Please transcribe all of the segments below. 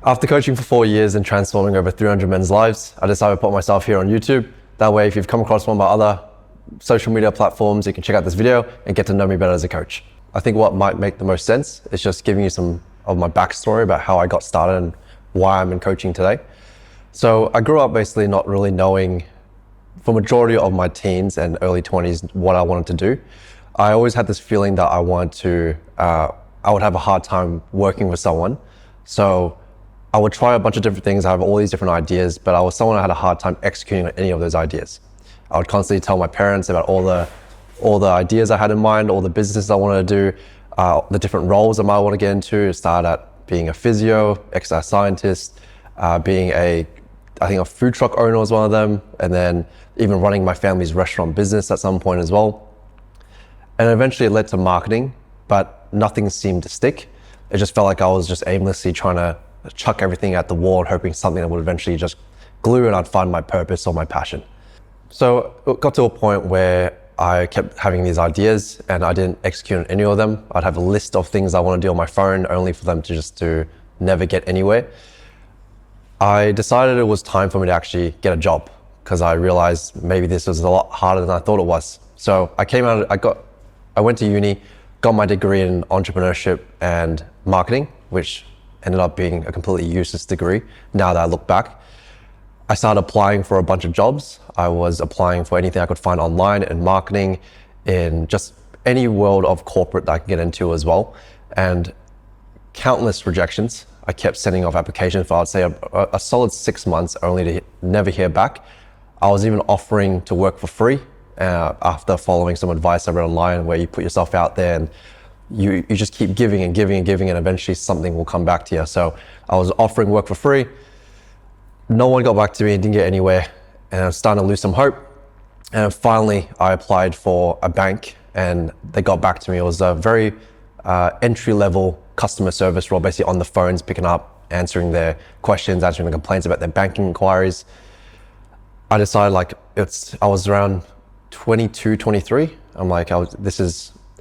After coaching for 4 years and transforming over 300 men's lives, I decided to put myself here on YouTube. That way, if you've come across one of my other social media platforms, you can check out this video and get to know me better as a coach. I think what might make the most sense is just giving you some of my backstory about how I got started and why I'm in coaching today. So I grew up basically not really knowing, for majority of my teens and early 20s, what I wanted to do. I always had this feeling that I would have a hard time working with someone. So I would try a bunch of different things. I have all these different ideas, but I was someone who had a hard time executing on any of those ideas. I would constantly tell my parents about all the ideas I had in mind, all the businesses I wanted to do, the different roles I might want to get into. Start at being a physio, exercise scientist, being a food truck owner was one of them, and then even running my family's restaurant business at some point as well. And eventually it led to marketing, but nothing seemed to stick. It just felt like I was just aimlessly trying to chuck everything at the wall and hoping something that would eventually just glue and I'd find my purpose or my passion. So it got to a point where I kept having these ideas and I didn't execute on any of them. I'd have a list of things I want to do on my phone only for them to never get anywhere. I decided it was time for me to actually get a job because I realized maybe this was a lot harder than I thought it was. So I went to uni, got my degree in entrepreneurship and marketing, which ended up being a completely useless degree now that I look back. I started applying for a bunch of jobs. I was applying for anything I could find online in marketing, in just any world of corporate that I could get into as well. And countless rejections. I kept sending off applications for, I'd say, a solid 6 months only to never hear back. I was even offering to work for free after following some advice I read online where you put yourself out there and you just keep giving and giving and giving, and eventually something will come back to you. So I was offering work for free. No one got back to me and didn't get anywhere. And I was starting to lose some hope. And finally, I applied for a bank and they got back to me. It was a very entry-level customer service role, basically on the phones, picking up, answering their questions, answering the complaints about their banking inquiries. I decided I was around 22, 23. I'm like,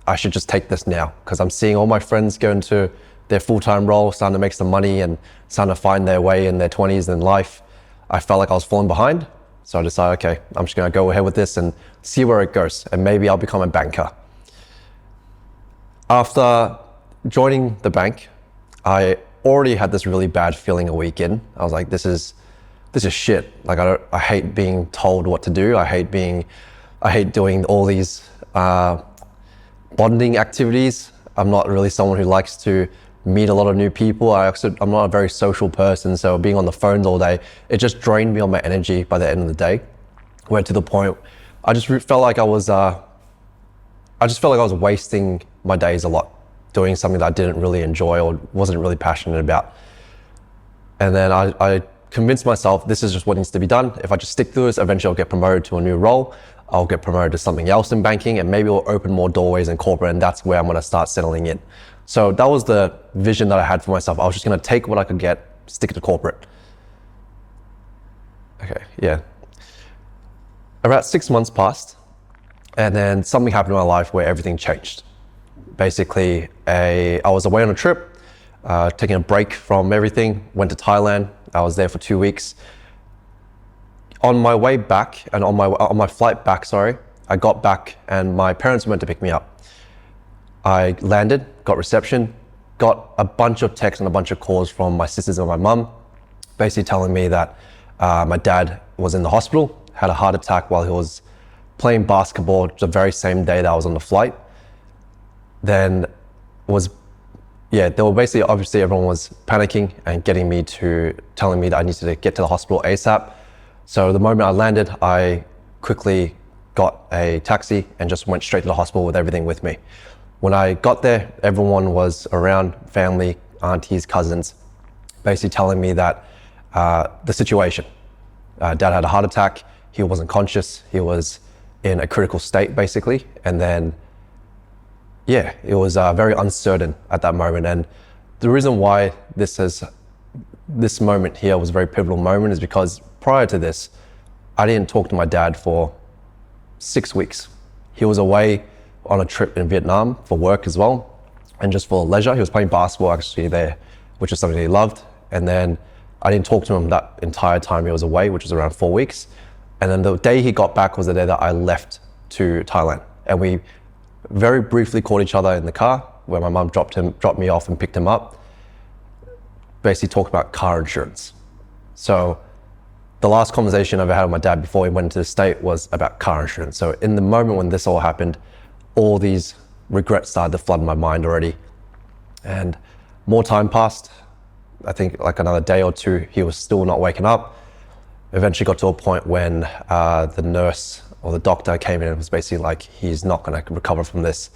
I should just take this now because I'm seeing all my friends go into their full-time role, starting to make some money and starting to find their way in their 20s in life. I felt like I was falling behind. So I decided, okay, I'm just gonna go ahead with this and see where it goes. And maybe I'll become a banker. After joining the bank, I already had this really bad feeling a week in. I was like, this is shit. Like I hate being told what to do. I hate doing all these bonding activities. I'm not really someone who likes to meet a lot of new people. I'm not a very social person, so being on the phones all day, it just drained me on my energy by the end of the day. Where to the point, I just felt like I was wasting my days a lot, doing something that I didn't really enjoy or wasn't really passionate about. And then I convinced myself this is just what needs to be done. If I just stick to this, eventually I'll get promoted to a new role. I'll get promoted to something else in banking, and maybe it'll open more doorways in corporate, and that's where I'm gonna start settling in. So that was the vision that I had for myself. I was just gonna take what I could get, stick to corporate. Okay, yeah. About 6 months passed, and then something happened in my life where everything changed. Basically, I was away on a trip, taking a break from everything, went to Thailand. I was there for 2 weeks. On my way back and on my flight back, I got back and my parents went to pick me up. I landed, got reception, got a bunch of texts and a bunch of calls from my sisters and my mum, basically telling me that my dad was in the hospital, had a heart attack while he was playing basketball the very same day that I was on the flight. Then they were basically, obviously everyone was panicking and telling me that I needed to get to the hospital ASAP. So the moment I landed, I quickly got a taxi and just went straight to the hospital with everything with me. When I got there, everyone was around, family, aunties, cousins, basically telling me that the situation. Dad had a heart attack, he wasn't conscious, he was in a critical state basically. And then, it was very uncertain at that moment. And the reason why this moment here was a very pivotal moment is because prior to this, I didn't talk to my dad for 6 weeks. He was away on a trip in Vietnam for work as well, and just for leisure. He was playing basketball actually there, which is something he loved. And then I didn't talk to him that entire time he was away, which was around 4 weeks. And then the day he got back was the day that I left to Thailand. And we very briefly called each other in the car where my mum dropped me off and picked him up. Basically talked about car insurance. So the last conversation I ever had with my dad before he went into the state was about car insurance. So in the moment when this all happened, all these regrets started to flood my mind already. And more time passed. I think like another day or two, he was still not waking up. Eventually got to a point when the nurse or the doctor came in and was basically like, he's not going to recover from this.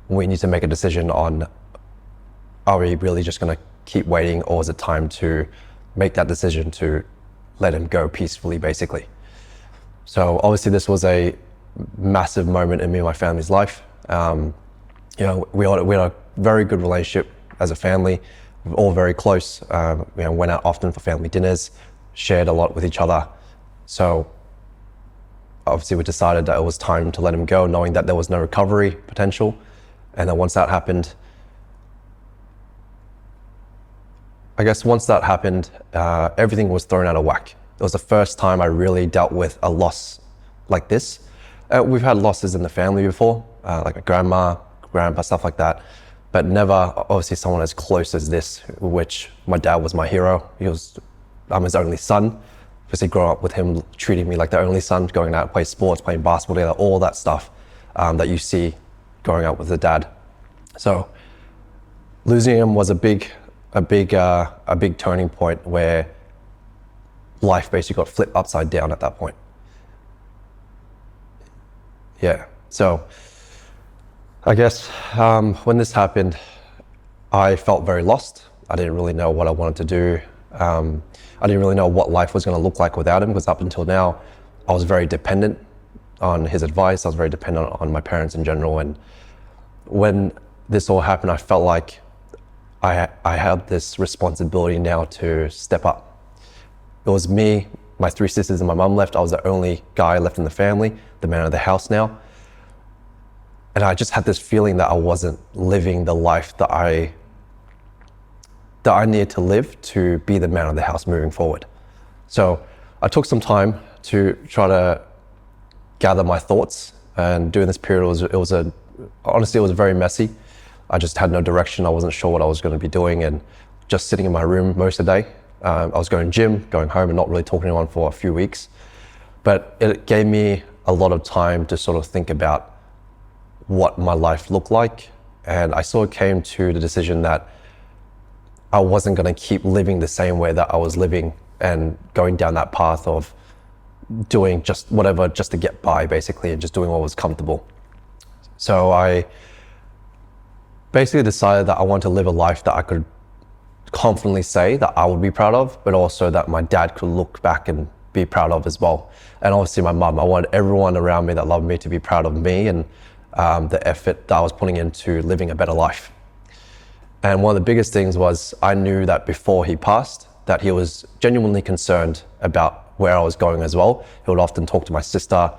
We need to make a decision on, are we really just going to keep waiting, or is it time to make that decision to let him go peacefully, basically? So obviously this was a massive moment in me and my family's life. We had a very good relationship as a family. We were all very close. Went out often for family dinners, shared a lot with each other. So obviously we decided that it was time to let him go, knowing that there was no recovery potential. And then once that happened, everything was thrown out of whack. It was the first time I really dealt with a loss like this. We've had losses in the family before, like my grandma, grandpa, stuff like that, but never obviously someone as close as this, which my dad was my hero. I'm his only son. Obviously growing up with him, treating me like the only son, going out and play sports, playing basketball together, all that stuff that you see growing up with a dad. So losing him was a big turning point where life basically got flipped upside down at that point. Yeah, so I guess when this happened, I felt very lost. I didn't really know what I wanted to do. I didn't really know what life was going to look like without him, because up until now, I was very dependent on his advice. I was very dependent on my parents in general. And when this all happened, I felt like I had this responsibility now to step up. It was me, my 3 sisters and my mum left. I was the only guy left in the family, the man of the house now. And I just had this feeling that I wasn't living the life that I needed to live to be the man of the house moving forward. So I took some time to try to gather my thoughts, and during this period honestly it was very messy. I just had no direction. I wasn't sure what I was going to be doing, and just sitting in my room most of the day. I was going to gym, going home and not really talking to anyone for a few weeks. But it gave me a lot of time to sort of think about what my life looked like. And I sort of came to the decision that I wasn't going to keep living the same way that I was living and going down that path of doing just whatever just to get by, basically, and just doing what was comfortable. So I basically decided that I wanted to live a life that I could confidently say that I would be proud of, but also that my dad could look back and be proud of as well. And obviously my mum. I wanted everyone around me that loved me to be proud of me and the effort that I was putting into living a better life. And one of the biggest things was I knew that before he passed, that he was genuinely concerned about where I was going as well. He would often talk to my sister.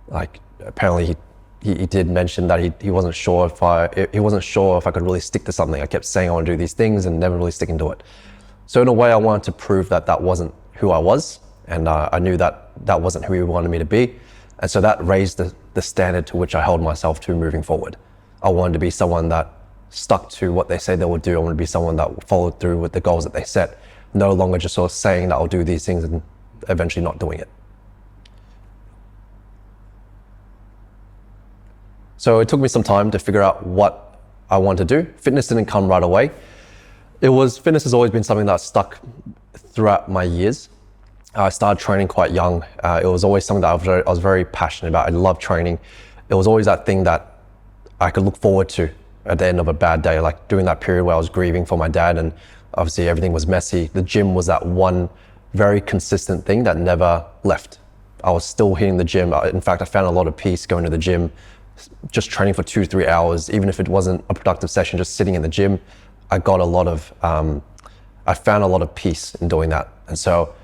Like, apparently he did mention that he wasn't sure if I could really stick to something. I kept saying I want to do these things and never really sticking to it. So in a way, I wanted to prove that that wasn't who I was, and I knew that that wasn't who he wanted me to be. And so that raised the standard to which I held myself to moving forward. I wanted to be someone that stuck to what they say they would do. I wanted to be someone that followed through with the goals that they set, no longer just sort of saying that I'll do these things and eventually not doing it. So it took me some time to figure out what I wanted to do. Fitness didn't come right away. Fitness has always been something that stuck throughout my years. I started training quite young. It was always something that I was very passionate about. I loved training. It was always that thing that I could look forward to at the end of a bad day, like during that period where I was grieving for my dad and obviously everything was messy. The gym was that one very consistent thing that never left. I was still hitting the gym. In fact, I found a lot of peace going to the gym, just training for 2-3 hours, even if it wasn't a productive session, just sitting in the gym. I found a lot of peace in doing that. And so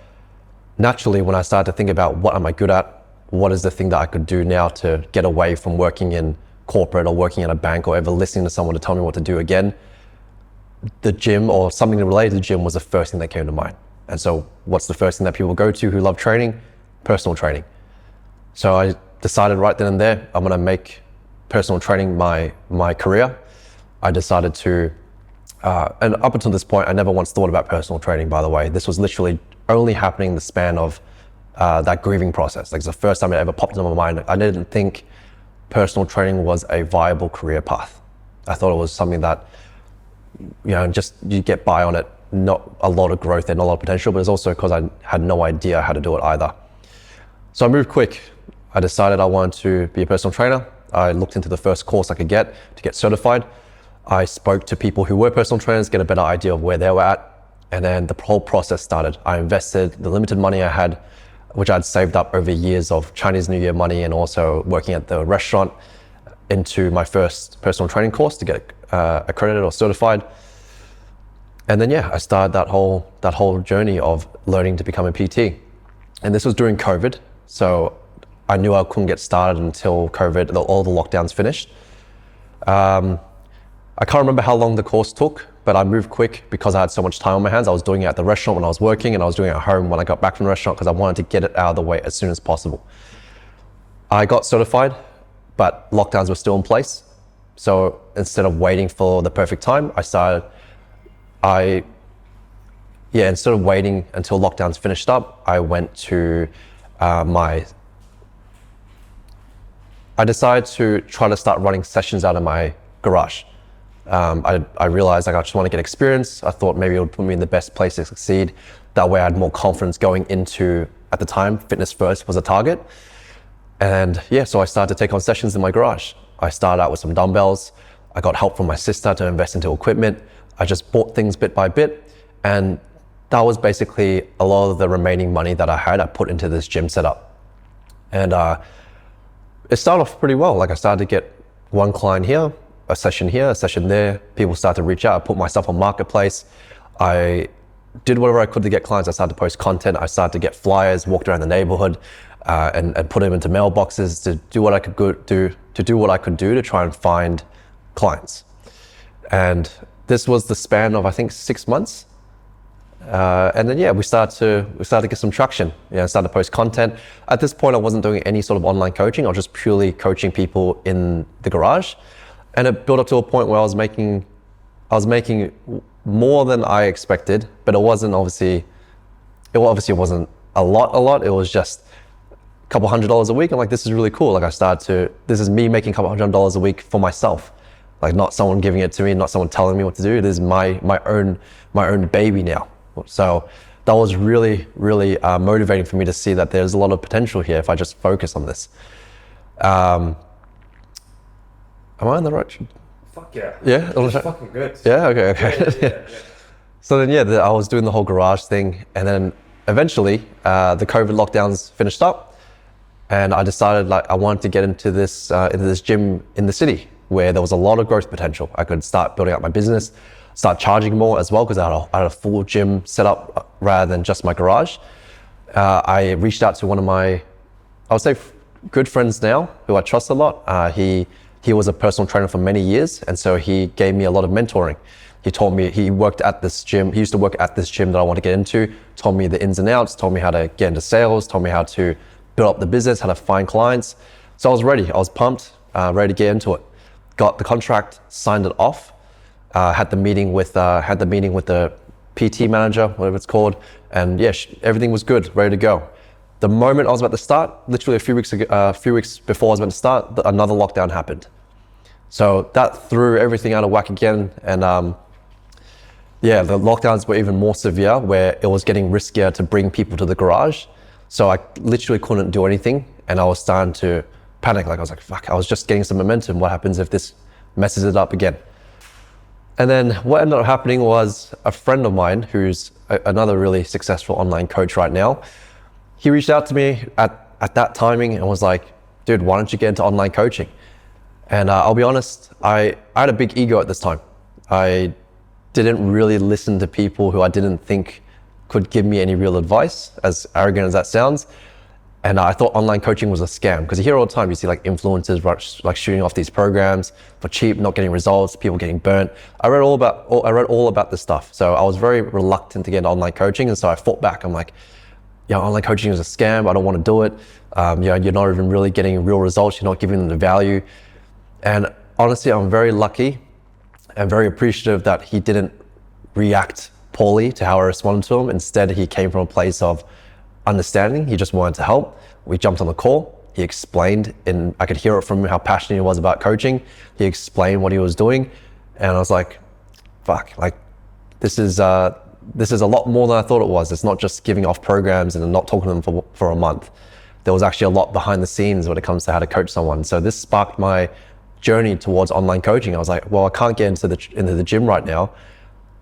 naturally, when I started to think about what am I good at, what is the thing that I could do now to get away from working in corporate or working in a bank or ever listening to someone to tell me what to do again, the gym or something related to the gym was the first thing that came to mind. And so what's the first thing that people go to who love training? Personal training. So I decided right then and there, I'm gonna make personal training my career. I decided to, and up until this point, I never once thought about personal training, by the way. This was literally only happening in the span of that grieving process. Like it's the first time it ever popped into my mind. I didn't think personal training was a viable career path. I thought it was something that, just you get by on it, not a lot of growth and not a lot of potential, but it's also because I had no idea how to do it either. So I moved quick. I decided I wanted to be a personal trainer. I looked into the first course I could get to get certified. I spoke to people who were personal trainers, get a better idea of where they were at. And then the whole process started. I invested the limited money I had, which I'd saved up over years of Chinese New Year money and also working at the restaurant, into my first personal training course to get accredited or certified. And then, I started that whole journey of learning to become a PT. And this was during COVID. So I knew I couldn't get started until COVID, all the lockdowns finished. I can't remember how long the course took, but I moved quick because I had so much time on my hands. I was doing it at the restaurant when I was working, and I was doing it at home when I got back from the restaurant because I wanted to get it out of the way as soon as possible. I got certified, but lockdowns were still in place. So instead of waiting for the perfect time, instead of waiting until lockdowns finished up, I went to I decided to try to start running sessions out of my garage. I realized I just want to get experience. I thought maybe it would put me in the best place to succeed. That way I had more confidence going into, at the time, fitness first was a target. And so I started to take on sessions in my garage. I started out with some dumbbells. I got help from my sister to invest into equipment. I just bought things bit by bit. And that was basically a lot of the remaining money that I had, I put into this gym setup. And it started off pretty well. Like I started to get one client here, a session here, a session there. People started to reach out. I put myself on Marketplace. I did whatever I could to get clients. I started to post content. I started to get flyers, walked around the neighborhood, and put them into mailboxes to do what I could do to try and find clients. And this was the span of, I think, 6 months. And then we started to get some traction. I started to post content. At this point, I wasn't doing any sort of online coaching. I was just purely coaching people in the garage. And it built up to a point where I was making more than I expected, but it obviously wasn't a lot. It was just a couple $100s a week. I'm like, this is really cool. Like this is me making a couple $100s a week for myself. Like not someone giving it to me, not someone telling me what to do. This is my own baby now. So that was really, really motivating for me to see that there's a lot of potential here if I just focus on this. Am I on the right? Fuck yeah. Yeah? It's fucking good. Yeah? Okay. Yeah. So then, I was doing the whole garage thing. And then eventually, the COVID lockdowns finished up. And I decided I wanted to get into this gym in the city where there was a lot of growth potential. I could start building up my business, start charging more as well because I had a full gym set up rather than just my garage. I reached out to one of my, I would say, good friends now who I trust a lot. He was a personal trainer for many years, and so he gave me a lot of mentoring. He told me he worked at this gym. He used to work at this gym that I want to get into, told me the ins and outs, told me how to get into sales, told me how to build up the business, how to find clients. So I was ready. I was pumped, ready to get into it. Got the contract, signed it off, had the meeting with the PT manager, whatever it's called, and everything was good, ready to go. The moment I was about to start, literally a few weeks before I was about to start, another lockdown happened. So that threw everything out of whack again, and the lockdowns were even more severe, where it was getting riskier to bring people to the garage. So I literally couldn't do anything, and I was starting to panic. I was like, fuck, I was just getting some momentum. What happens if this messes it up again? And then what ended up happening was a friend of mine, who's another really successful online coach right now, he reached out to me at that timing and was like, dude, why don't you get into online coaching? And I'll be honest, I had a big ego at this time. I didn't really listen to people who I didn't think could give me any real advice, as arrogant as that sounds. And I thought online coaching was a scam, because you hear all the time, you see like influencers like shooting off these programs for cheap, not getting results, people getting burnt. I read all about this stuff. So I was very reluctant to get into online coaching. And so I fought back. I'm like, yeah, online coaching is a scam. I don't want to do it. You're not even really getting real results. You're not giving them the value. And honestly, I'm very lucky and very appreciative that he didn't react poorly to how I responded to him. Instead, he came from a place of understanding. He just wanted to help. We jumped on the call. He explained, and I could hear it from him how passionate he was about coaching. He explained what he was doing, and I was like, fuck, like this is a lot more than I thought it was. It's not just giving off programs and not talking to them for a month. There was actually a lot behind the scenes when it comes to how to coach someone. So this sparked my journey towards online coaching. I was like, well, I can't get into the gym right now.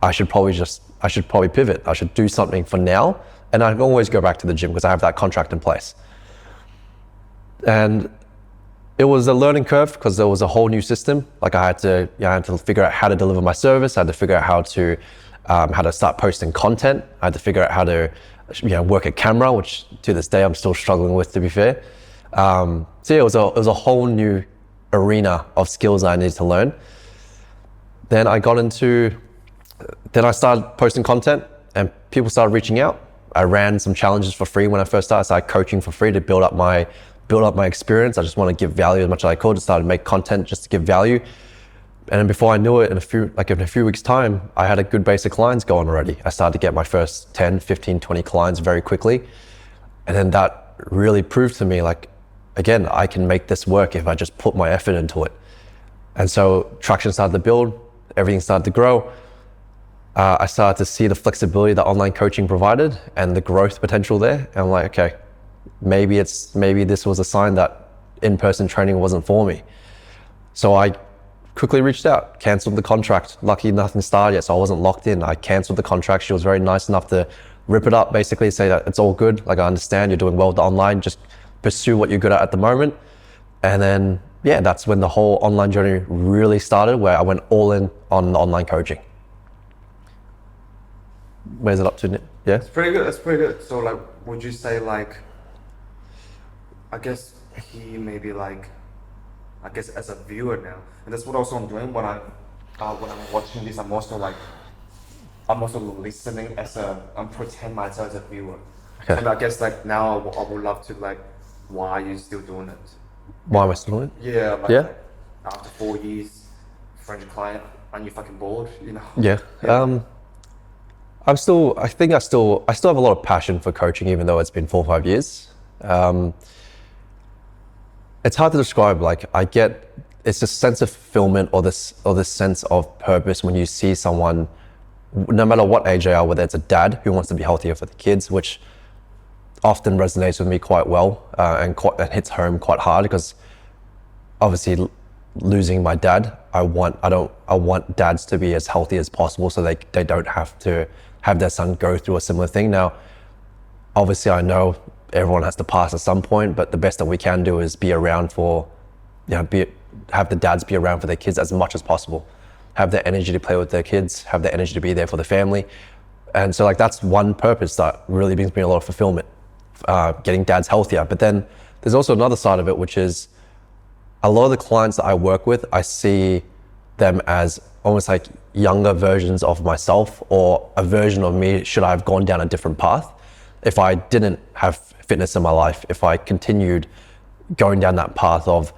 I should probably pivot. I should do something for now. And I can always go back to the gym because I have that contract in place. And it was a learning curve because there was a whole new system. Like I had to figure out how to deliver my service. I had to figure out how to start posting content. I had to figure out how to work a camera, which to this day I'm still struggling with, to be fair. So yeah, it was a whole new arena of skills I needed to learn. Then I started posting content and people started reaching out. I ran some challenges for free when I first started. I started coaching for free to build up my experience. I just want to give value as much as I could. I started to make content just to give value. And then before I knew it, in a few weeks time, I had a good base of clients going already. I started to get my first 10, 15, 20 clients very quickly. And then that really proved to me, like, again, I can make this work if I just put my effort into it. And so traction started to build, everything started to grow. I started to see the flexibility that online coaching provided and the growth potential there. And I'm like, okay, maybe this was a sign that in-person training wasn't for me. So I quickly reached out, canceled the contract. Lucky nothing started yet, so I wasn't locked in. I canceled the contract. She was very nice enough to rip it up, basically say that it's all good. Like, I understand you're doing well with the online, just pursue what you're good at the moment. And then, yeah, that's when the whole online journey really started, where I went all in on the online coaching. Where's it up to? Yeah? It's pretty good. That's pretty good. So, like, would you say, like, I guess he maybe like, I guess as a viewer now, and that's what also I'm doing when I'm watching this. I'm also listening I'm pretend myself as a viewer. Okay. And I guess like now I would love to like, why are you still doing it? Why am I still doing it? Yeah. Like, yeah. After 4 years, French client, aren't you fucking bored? You know? Yeah. I still have a lot of passion for coaching, even though it's been 4 or 5 years. It's hard to describe. Like, it's this sense of fulfillment or this sense of purpose when you see someone, no matter what age they are, whether it's a dad who wants to be healthier for the kids, which often resonates with me quite well and hits home quite hard, because obviously losing my dad, I want dads to be as healthy as possible so they don't have to have their son go through a similar thing. Now, obviously I know everyone has to pass at some point, but the best that we can do is be around for, have the dads be around for their kids as much as possible. Have the energy to play with their kids, have the energy to be there for the family. And so like, that's one purpose that really brings me a lot of fulfillment, getting dads healthier. But then there's also another side of it, which is a lot of the clients that I work with, I see them as almost like younger versions of myself, or a version of me should I have gone down a different path. If I didn't have fitness in my life, if I continued going down that path of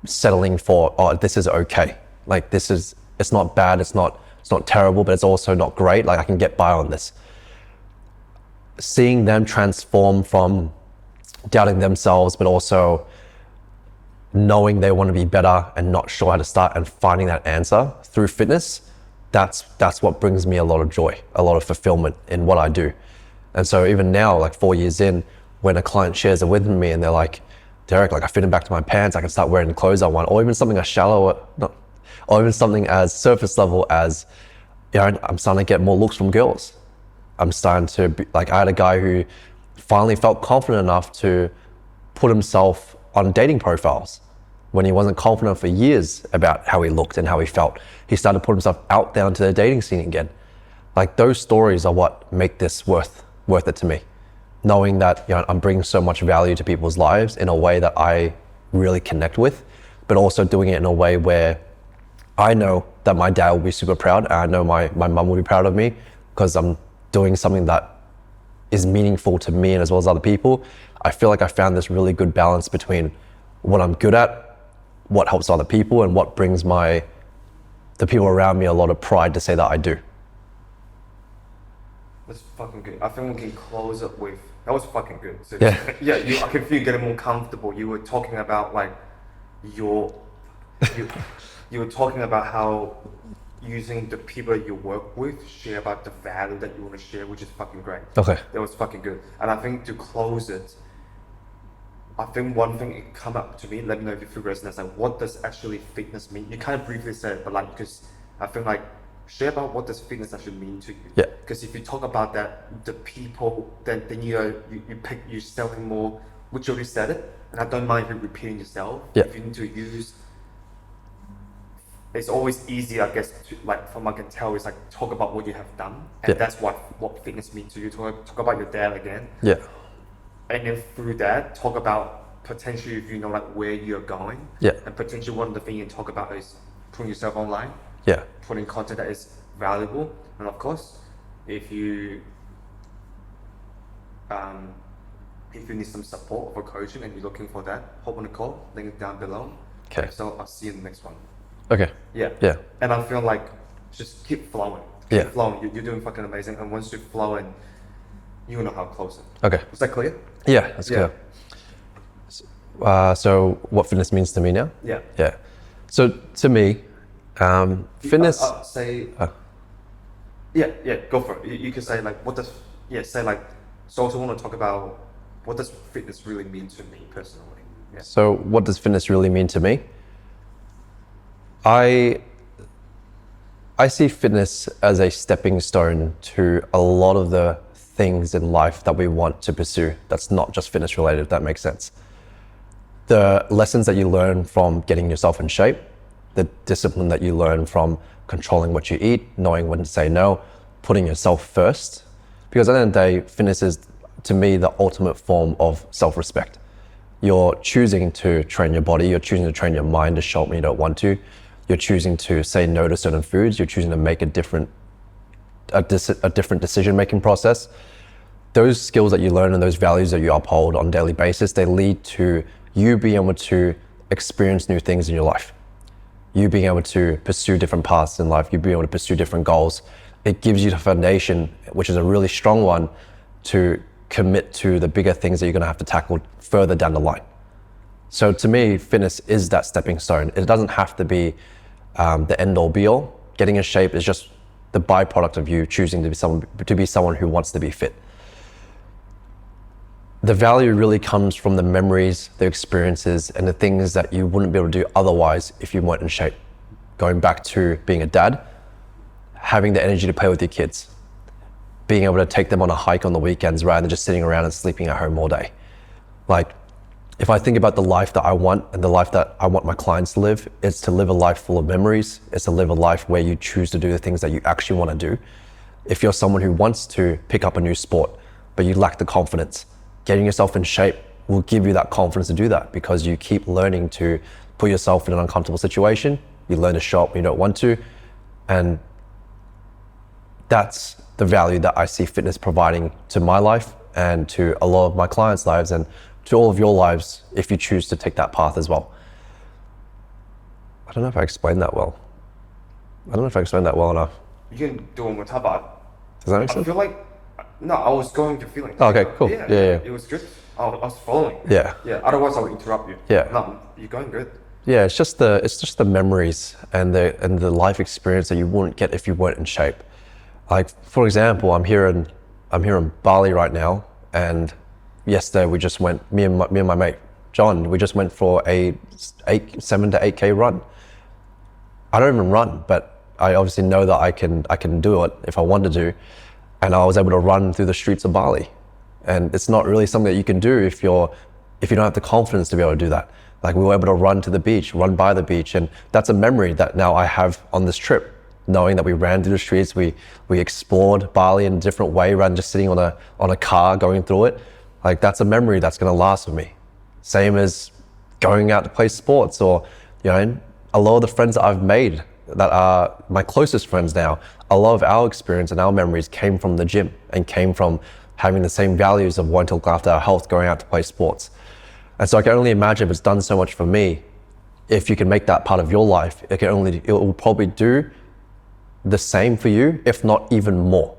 settling for, oh, this is okay. Like, it's not bad, it's not terrible, but it's also not great. Like, I can get by on this. Seeing them transform from doubting themselves, but also knowing they want to be better and not sure how to start, and finding that answer through fitness, that's what brings me a lot of joy, a lot of fulfillment in what I do. And so even now, like 4 years in, when a client shares it with me and they're like, Derek, like I fit in back to my pants, I can start wearing the clothes I want, or even something or even something as surface level as, I'm starting to get more looks from girls. I'm starting to be, like, I had a guy who finally felt confident enough to put himself on dating profiles when he wasn't confident for years about how he looked and how he felt. He started to put himself out there into the dating scene again. Like, those stories are what make this worth it to me. knowing that I'm bringing so much value to people's lives in a way that I really connect with, but also doing it in a way where I know that my dad will be super proud, and I know my mum will be proud of me because I'm doing something that is meaningful to me and as well as other people. I feel like I found this really good balance between what I'm good at, what helps other people, and what brings the people around me a lot of pride to say that I do. That's fucking good. I think we can close it with, that was fucking good. So, Yeah. I can feel you getting more comfortable. You were talking about like you were talking about how using the people that you work with share about the value that you want to share, which is fucking great. Okay. That was fucking good. And I think to close it, I think one thing it come up to me, let me know if you feel resonates, like what does actually fitness mean? You kind of briefly said it, but like, because I think like, share about what does fitness actually mean to you. Yeah. Because if you talk about that, the people, then you're selling more, which you already said it, and I don't mind you repeating yourself. Yeah. If you need to use, it's always easy, I guess, to, like from what I can tell, is like talk about what you have done, and Yeah. that's what fitness means to you. Talk about your dad again, Yeah. and then through that, talk about potentially if you know like where you're going, Yeah. and potentially one of the things you talk about is putting yourself online, Yeah. putting content that is valuable, and of course, if you need some support for coaching and you're looking for that, hop on a call, link it down below. Okay. So I'll see you in the next one. Okay. Yeah. Yeah. And I feel like just keep flowing. Yeah. Keep flowing. You're doing fucking amazing. And once you're flowing, you know how close it. Okay. Was that clear? Yeah, that's Yeah. clear. So what fitness means to me now? Yeah. Yeah. So to me, fitness. Say. Yeah. Go for it. You can say like, what does? Yeah. Say like. So I also want to talk about what does fitness really mean to me personally. Yeah. So what does fitness really mean to me? I see fitness as a stepping stone to a lot of the things in life that we want to pursue. That's not just fitness related, if that makes sense. The lessons that you learn from getting yourself in shape, the discipline that you learn from controlling what you eat, knowing when to say no, putting yourself first. Because at the end of the day, fitness is, to me, the ultimate form of self-respect. You're choosing to train your body, you're choosing to train your mind to show up when you don't want to. You're choosing to say no to certain foods, you're choosing to make a different decision-making process. Those skills that you learn and those values that you uphold on a daily basis, they lead to you being able to experience new things in your life. You being able to pursue different paths in life, you being able to pursue different goals. It gives you the foundation, which is a really strong one, to commit to the bigger things that you're gonna have to tackle further down the line. So to me, fitness is that stepping stone. It doesn't have to be the end all be all. Getting in shape is just the byproduct of you choosing to be someone who wants to be fit. The value really comes from the memories, the experiences, and the things that you wouldn't be able to do otherwise if you weren't in shape. Going back to being a dad, having the energy to play with your kids, being able to take them on a hike on the weekends rather than just sitting around and sleeping at home all day. Like, if I think about the life that I want and the life that I want my clients to live, it's to live a life full of memories. It's to live a life where you choose to do the things that you actually want to do. If you're someone who wants to pick up a new sport, but you lack the confidence, getting yourself in shape will give you that confidence to do that, because you keep learning to put yourself in an uncomfortable situation. You learn to show up when you don't want to. And that's the value that I see fitness providing to my life and to a lot of my clients' lives, and to all of your lives if you choose to take that path as well. I don't know if I explained that well. Enough. You can do one more time, but Does that make I sense? feel like, no, I was going to feeling. Oh, okay, cool. Yeah. Yeah. It was good. I was following. Yeah. Yeah. Otherwise, I would interrupt you. Yeah. No, you're going good. Yeah, it's just the memories and the life experience that you wouldn't get if you weren't in shape. Like, for example, I'm here in Bali right now, and yesterday we just went, me and my mate John, we just went for a 7 to 8K run. I don't even run, but I obviously know that I can do it if I wanted to, and I was able to run through the streets of Bali. And it's not really something that you can do if you don't have the confidence to be able to do that. Like, we were able to run to the beach, run by the beach, and that's a memory that now I have on this trip. knowing that we ran through the streets, we explored Bali in a different way rather than just sitting on a car going through it. Like that's a memory that's gonna last with me. Same as going out to play sports, or a lot of the friends that I've made that are my closest friends now, a lot of our experience and our memories came from the gym and came from having the same values of wanting to look after our health, going out to play sports. And so I can only imagine if it's done so much for me, if you can make that part of your life, it will probably do the same for you, if not even more.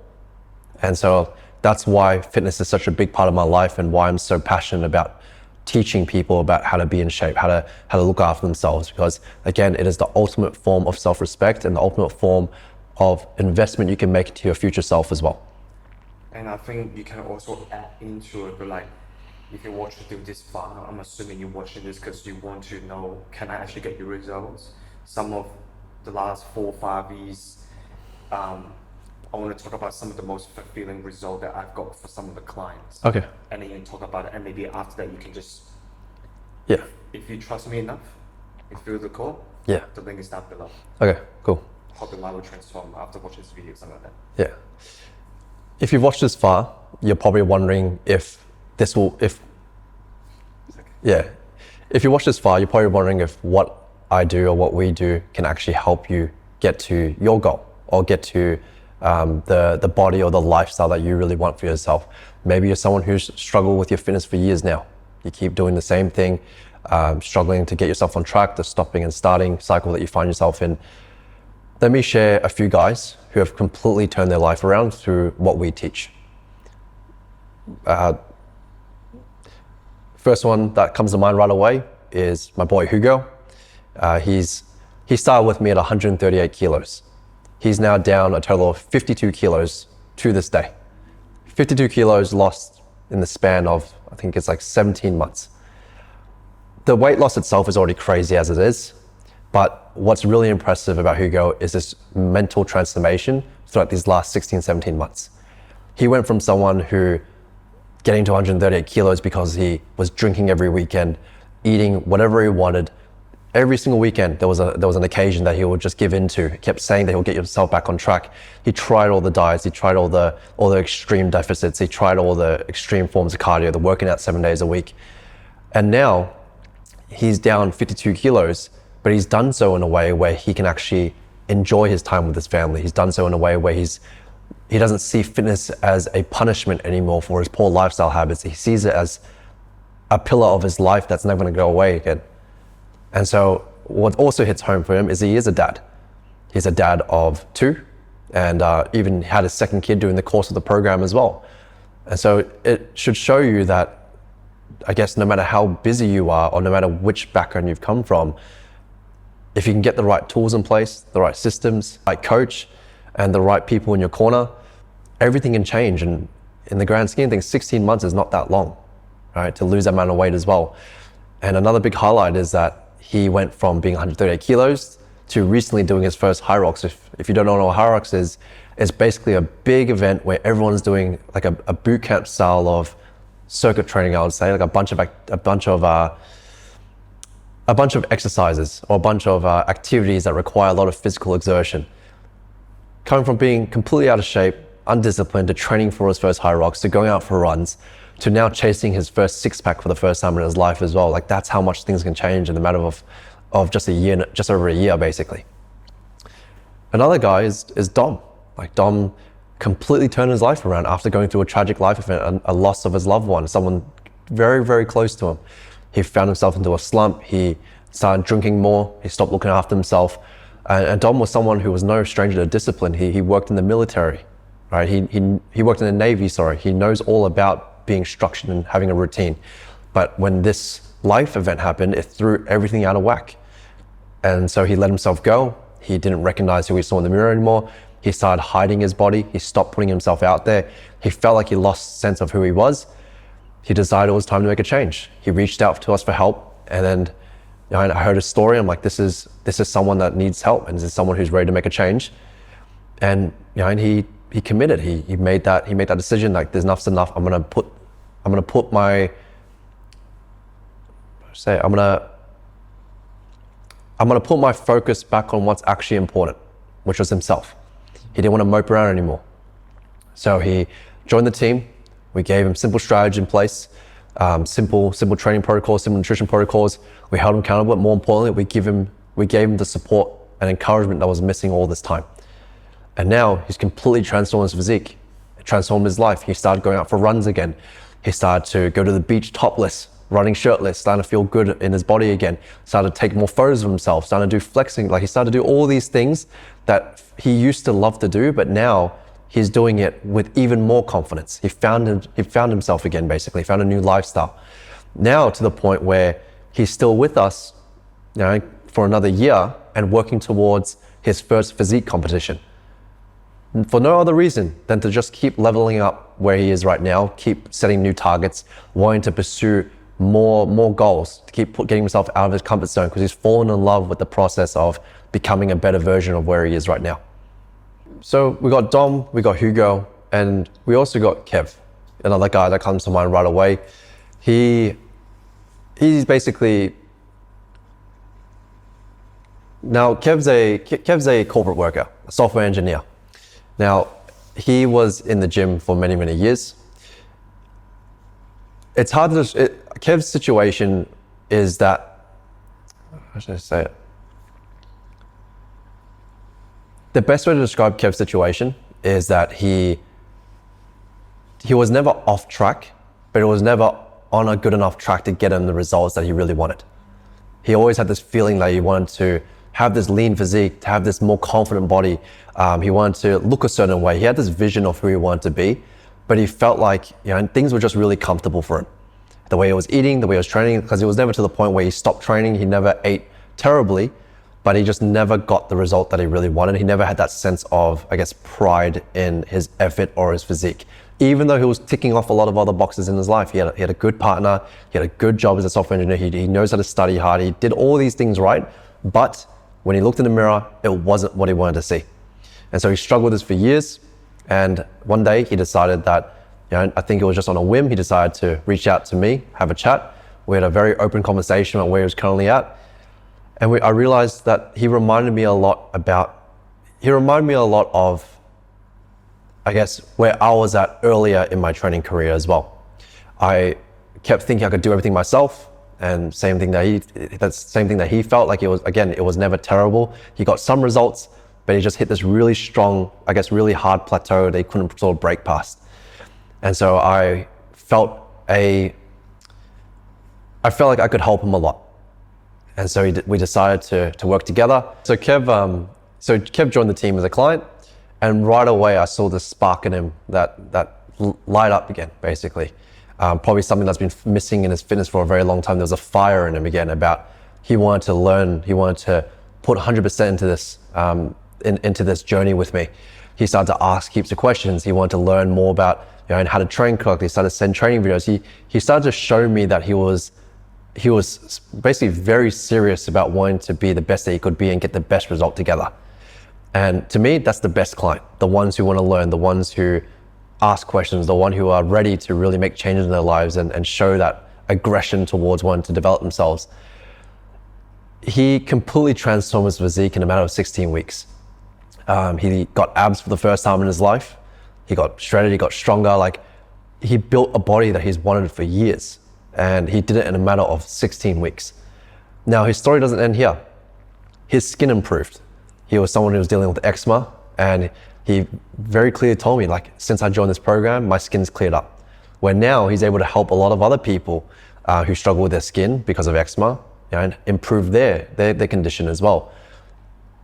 And so that's why fitness is such a big part of my life, and why I'm so passionate about teaching people about how to be in shape, how to look after themselves, because again, it is the ultimate form of self-respect and the ultimate form of investment you can make into your future self as well. And I think you can also add into it, but like, if you watch it through this far, I'm assuming you're watching this because you want to know, can I actually get your results? Some of the last 4 or 5 years, I want to talk about some of the most fulfilling results that I've got for some of the clients. Okay. And then you can talk about it, and maybe after that you can just, Yeah. if you trust me enough, if you feel the call, Yeah. the link is down below. Okay, cool. Hope your life will transform after watching this video, something like that. Yeah. If you've watched this far, you're probably wondering if this will, It's okay. yeah. If you watch this far, you're probably wondering if what I do or what we do can actually help you get to your goal, or get to the body or the lifestyle that you really want for yourself. Maybe you're someone who's struggled with your fitness for years now. You keep doing the same thing, struggling to get yourself on track, the stopping and starting cycle that you find yourself in. Let me share a few guys who have completely turned their life around through what we teach. First one that comes to mind right away is my boy Hugo. He started with me at 138 kilos. He's now down a total of 52 kilos to this day. 52 kilos lost in the span of, I think it's like 17 months. The weight loss itself is already crazy as it is, but what's really impressive about Hugo is this mental transformation throughout these last 16, 17 months. He went from someone who getting to 138 kilos because he was drinking every weekend, eating whatever he wanted. Every single weekend, there was an occasion that he would just give into. He kept saying that he'll get himself back on track. He tried all the diets. He tried all the extreme deficits. He tried all the extreme forms of cardio, the working out 7 days a week. And now he's down 52 kilos, but he's done so in a way where he can actually enjoy his time with his family. He's done so in a way where he doesn't see fitness as a punishment anymore for his poor lifestyle habits. He sees it as a pillar of his life that's never going to go away again. And so what also hits home for him is he is a dad. He's a dad of 2, and even had his second kid during the course of the program as well. And so it should show you that, I guess, no matter how busy you are, or no matter which background you've come from, if you can get the right tools in place, the right systems, the right coach, and the right people in your corner, everything can change. And in the grand scheme of things, 16 months is not that long, right, to lose that amount of weight as well. And another big highlight is that he went from being 138 kilos to recently doing his first Hyrox. If you don't know what Hyrox is, it's basically a big event where everyone's doing like a boot camp style of circuit training, I would say, like a bunch of exercises, or a bunch of activities that require a lot of physical exertion. Coming from being completely out of shape, undisciplined, to training for his first Hyrox, to going out for runs, to now chasing his first six-pack for the first time in his life as well. Like, that's how much things can change in the matter of just a year, just over a year, basically. Another guy is Dom. Like, Dom completely turned his life around after going through a tragic life event, a loss of his loved one, someone very, very close to him. He found himself into a slump. He started drinking more. He stopped looking after himself. And Dom was someone who was no stranger to discipline. He worked in the military, right? He worked in the Navy, sorry. He knows all about being structured and having a routine. But when this life event happened, it threw everything out of whack. And so he let himself go. He didn't recognize who he saw in the mirror anymore. He started hiding his body. He stopped putting himself out there. He felt like he lost sense of who he was. He decided it was time to make a change. He reached out to us for help. And then I heard his story. I'm like, this is someone that needs help, and this is someone who's ready to make a change. And and he committed. He made that decision. Like, there's enough's enough. I'm gonna put my focus back on what's actually important, which was himself. He didn't want to mope around anymore. So he joined the team. We gave him simple strategy in place, simple training protocols, simple nutrition protocols. We held him accountable, but more importantly, we gave him the support and encouragement that was missing all this time. And now he's completely transformed his physique, transformed his life. He started going out for runs again. He started to go to the beach topless, running shirtless, starting to feel good in his body again, started to take more photos of himself, started to do flexing. Like he started to do all these things that he used to love to do, but now he's doing it with even more confidence. He found himself again, basically, found a new lifestyle. Now to the point where he's still with us, for another year and working towards his first physique competition. For no other reason than to just keep leveling up where he is right now, keep setting new targets, wanting to pursue more goals, to keep getting himself out of his comfort zone because he's fallen in love with the process of becoming a better version of where he is right now. So we got Dom, we got Hugo, and we also got Kev, another guy that comes to mind right away. He's basically, now Kev's a corporate worker, a software engineer. Now, he was in the gym for many, many years. It's hard to, Kev's situation is that, how should I say it? The best way to describe Kev's situation is that he was never off track, but it was never on a good enough track to get him the results that he really wanted. He always had this feeling that he wanted to have this lean physique, to have this more confident body. He wanted to look a certain way. He had this vision of who he wanted to be, but he felt like things were just really comfortable for him. The way he was eating, the way he was training, because he was never to the point where he stopped training. He never ate terribly, but he just never got the result that he really wanted. He never had that sense of, pride in his effort or his physique. Even though he was ticking off a lot of other boxes in his life. He had a good partner, he had a good job as a software engineer, he knows how to study hard, he did all these things right, but when he looked in the mirror, it wasn't what he wanted to see. And so he struggled with this for years. And one day he decided that, I think it was just on a whim, he decided to reach out to me, have a chat. We had a very open conversation about where he was currently at. And I realized that he reminded me a lot of, where I was at earlier in my training career as well. I kept thinking I could do everything myself. And same thing that he felt like it was never terrible. He got some results, but he just hit this really strong, really hard plateau that he couldn't sort of break past. And so I felt like I could help him a lot. And so we decided to work together. So Kev joined the team as a client, and right away I saw this spark in him that light up again, basically. Probably something that's been missing in his fitness for a very long time. There was a fire in him again about he wanted to learn, he wanted to put 100% into this, into this journey with me. He started to ask heaps of questions. He wanted to learn more about how to train correctly. He started to send training videos. He started to show me that he was basically very serious about wanting to be the best that he could be and get the best result together. And to me, that's the best client, the ones who want to learn, the ones who ask questions, the one who are ready to really make changes in their lives and show that aggression towards wanting to develop themselves. He completely transformed his physique in a matter of 16 weeks. He got abs for the first time in his life. He got shredded, he got stronger. He built a body that he's wanted for years, and he did it in a matter of 16 weeks. Now, his story doesn't end here. His skin improved. He was someone who was dealing with eczema, and he very clearly told me, since I joined this program, my skin's cleared up. Where now he's able to help a lot of other people who struggle with their skin because of eczema, and improve their condition as well.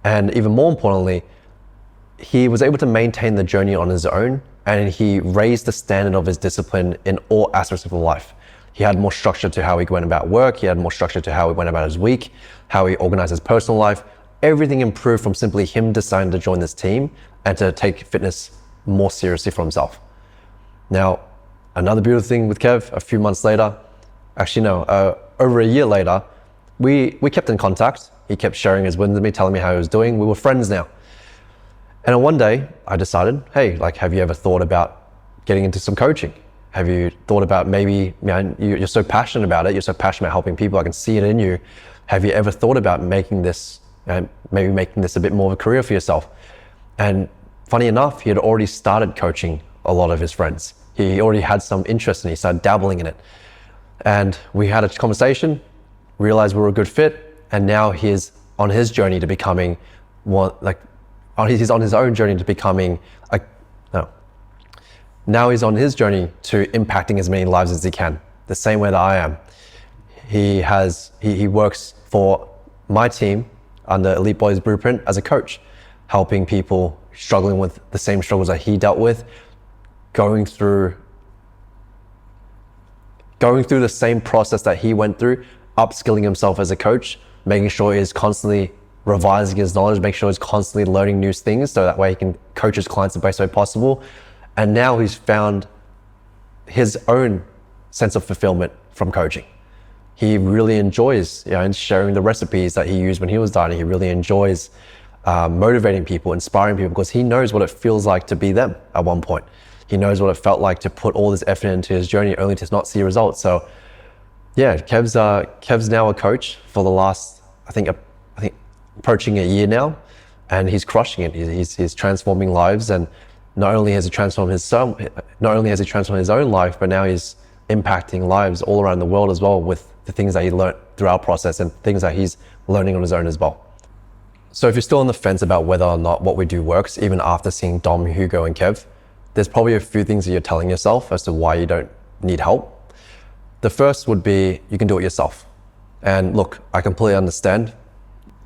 And even more importantly, he was able to maintain the journey on his own, and he raised the standard of his discipline in all aspects of his life. He had more structure to how he went about work. He had more structure to how he went about his week, how he organized his personal life. Everything improved from simply him deciding to join this team and to take fitness more seriously for himself. Now, another beautiful thing with Kev, a few months later, over a year later, we kept in contact. He kept sharing his wins with me, telling me how he was doing. We were friends now. And then one day I decided, hey, have you ever thought about getting into some coaching? Have you thought about maybe, you're so passionate about it, you're so passionate about helping people, I can see it in you. Have you ever thought about making this and maybe making this a bit more of a career for yourself. And funny enough, he had already started coaching a lot of his friends. He already had some interest in it. He started dabbling in it. And we had a conversation, realized we were a good fit, and now he's on his journey to becoming he's on his own journey to becoming now he's on his journey to impacting as many lives as he can, the same way that I am. He works for my team under Elite Boys Blueprint as a coach, helping people struggling with the same struggles that he dealt with, going through the same process that he went through, upskilling himself as a coach, making sure he's constantly revising his knowledge, making sure he's constantly learning new things so that way he can coach his clients the best way possible. And now he's found his own sense of fulfillment from coaching. He really enjoys sharing the recipes that he used when he was dieting. He really enjoys motivating people, inspiring people, because he knows what it feels like to be them at one point. He knows what it felt like to put all this effort into his journey only to not see results. So yeah, Kev's now a coach for the last, I think approaching a year now, and he's crushing it. He's transforming lives, and not only has he transformed his own life, but now he's impacting lives all around the world as well with the things that he learned through our process and things that he's learning on his own as well. So if you're still on the fence about whether or not what we do works, even after seeing Dom, Hugo, and Kev, there's probably a few things that you're telling yourself as to why you don't need help. The first would be you can do it yourself. And look, I completely understand.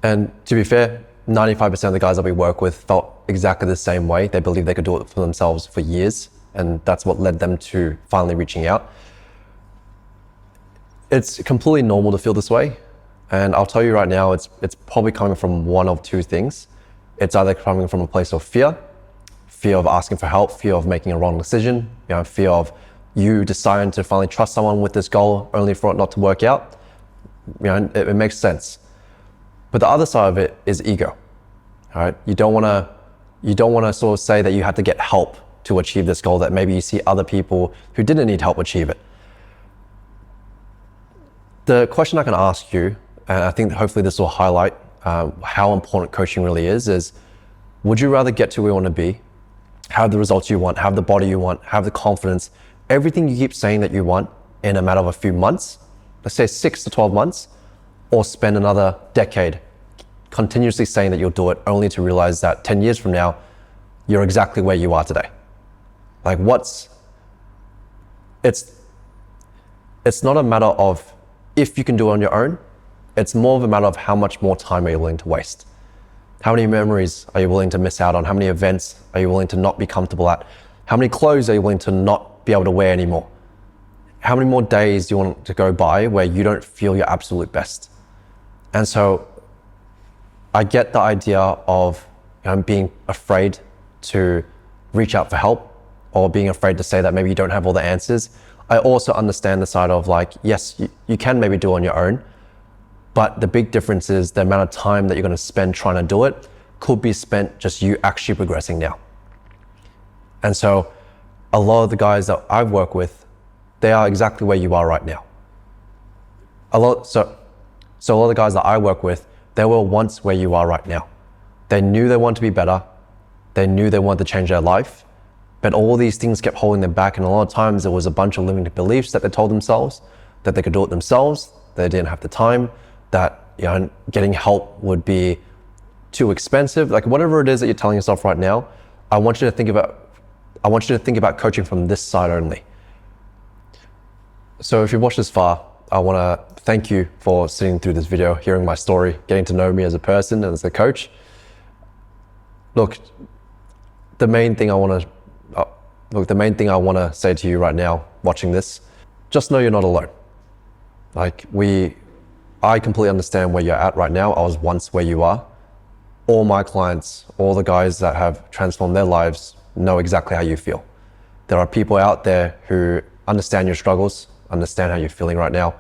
And to be fair, 95% of the guys that we work with felt exactly the same way. They believed they could do it for themselves for years, and that's what led them to finally reaching out. It's completely normal to feel this way, and I'll tell you right now, it's probably coming from one of two things. It's either coming from a place of fear of asking for help, fear of making a wrong decision, fear of you deciding to finally trust someone with this goal only for it not to work out. It makes sense. But the other side of it is ego. All right, you don't want to sort of say that you have to get help to achieve this goal, that maybe you see other people who didn't need help achieve it. The question I can ask you, and I think hopefully this will highlight how important coaching really is would you rather get to where you want to be, have the results you want, have the body you want, have the confidence, everything you keep saying that you want in a matter of a few months, let's say 6 to 12 months, or spend another decade continuously saying that you'll do it only to realize that 10 years from now, you're exactly where you are today? Like it's not a matter of if you can do it on your own, it's more of a matter of how much more time are you willing to waste? How many memories are you willing to miss out on? How many events are you willing to not be comfortable at? How many clothes are you willing to not be able to wear anymore? How many more days do you want to go by where you don't feel your absolute best? And so I get the idea of being afraid to reach out for help, or being afraid to say that maybe you don't have all the answers. I also understand the side of yes, you can maybe do it on your own, but the big difference is the amount of time that you're going to spend trying to do it could be spent just you actually progressing now. And so a lot of the guys that I work with, they are exactly where you are right now. So a lot of the guys that I work with, they were once where you are right now. They knew they wanted to be better. They knew they wanted to change their life, but all these things kept holding them back. And a lot of times there was a bunch of limiting beliefs that they told themselves, that they could do it themselves, that they didn't have the time, that getting help would be too expensive. Like whatever it is that you're telling yourself right now, I want you to think about coaching from this side only. So if you've watched this far, I want to thank you for sitting through this video, hearing my story, getting to know me as a person and as a coach. Look, the main thing I want to say to you right now, watching this, just know you're not alone. I completely understand where you're at right now. I was once where you are. All my clients, all the guys that have transformed their lives know exactly how you feel. There are people out there who understand your struggles, understand how you're feeling right now,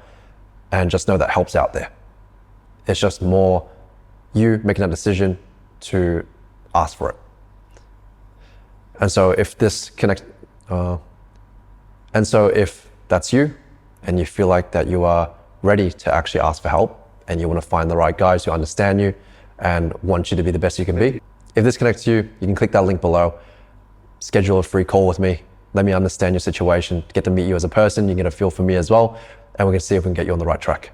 and just know that help's out there. It's just more you making that decision to ask for it. And so if that's you, and you feel like that you are ready to actually ask for help, and you want to find the right guys who understand you and want you to be the best you can be. If this connects to you, you can click that link below, schedule a free call with me, let me understand your situation, get to meet you as a person, you get a feel for me as well, and we can see if we can get you on the right track.